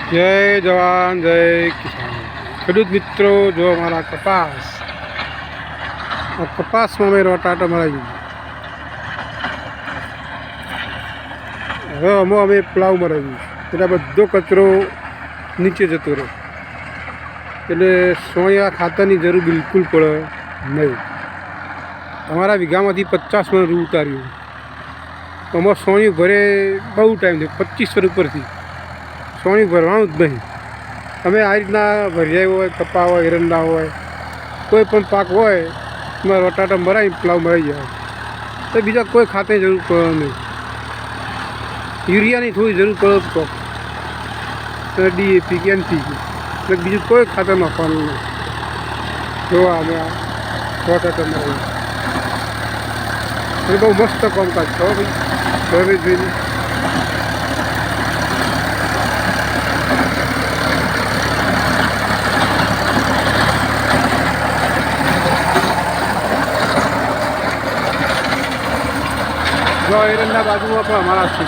જય જવાન જય કિસાન। ખેડૂત મિત્રો, જો અમારા કપાસ, આ કપાસમાં અમે રોટાટા મરાવી હવે અમે પ્લાવ મરાવ્યું એટલે બધો કચરો નીચે જતો રહે, એટલે સોયા ખાતરની જરૂર બિલકુલ પડે નહીં। અમારા વીઘામાંથી 50 મણ રૂ ઉતાર્યું, અમારે સોયું ભરે બહુ ટાઈમ થયો, 25 વર્ષ ઉપરથી સોયું ભરવાનું જ નહીં। અમે આ રીતના ભરિયાઈ હોય, કપા હોય, એરંડા હોય, કોઈ પણ પાક હોય એમાં રોટાટા મરાવી પ્લાવ મરાઈ જાય તો બીજા કોઈ ખાતરની જરૂર પડે નહીં। યુરિયાની થોડી જરૂર પડે તો DAP કે NPK, એટલે બીજું કોઈ ખાતર નાખવાનું નહીં। જોવા અમે આ રોટાટા મરાવી એ બહુ મસ્ત કામકાજ છો ભાઈ, જોઈને જો એરંડા બાજુમાં પણ અમારા છે।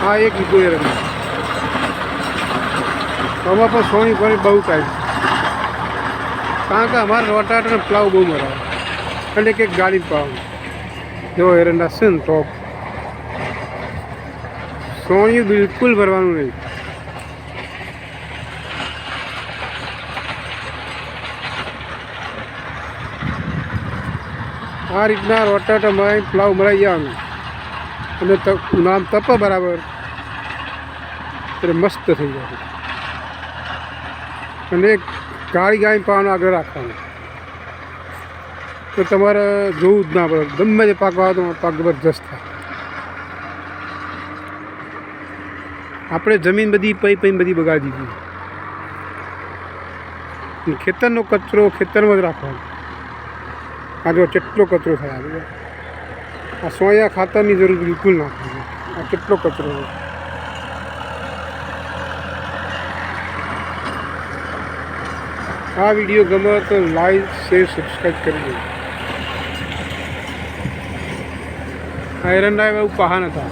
હા, એક વીઘો એરંડા, આમાં પણ સોની ભરી બહુ ટાઈમ, કારણ કે અમારે રોટાટાનો પ્લાવ બહુ મરાવે એટલે કે ગાડી પાવાનું। જો એરંડા છે ને ટોપ, સોનિયું બિલકુલ ભરવાનું નહીં। આ રીતના રોટાટા મરાવી પ્લાવ મરાઈ જવાનું અને નામ તપે બરાબર એટલે મસ્ત થઈ જાય। અને ગાડી પાવાનું આગળ રાખવાનું તો તમારે જોવું જ ના પડે, ગમે તે પાક વાવો તો પાક જબરજસ્ત થાય। આપણે જમીન બધી પઈ બધી બગાડી દીધી, ખેતરનો કચરો ખેતરમાં જ રાખવાનો। આ જો કેટલો કચરો થાય, આ સોયા ખાતરની જરૂર બિલકુલ ના થાય। આ કેટલો કચરો છે। આ વિડીયો ગમે તો લાઈક શેર સબસ્ક્રાઈબ કરી દો। આ એરંડા બહુ પહાન હતા।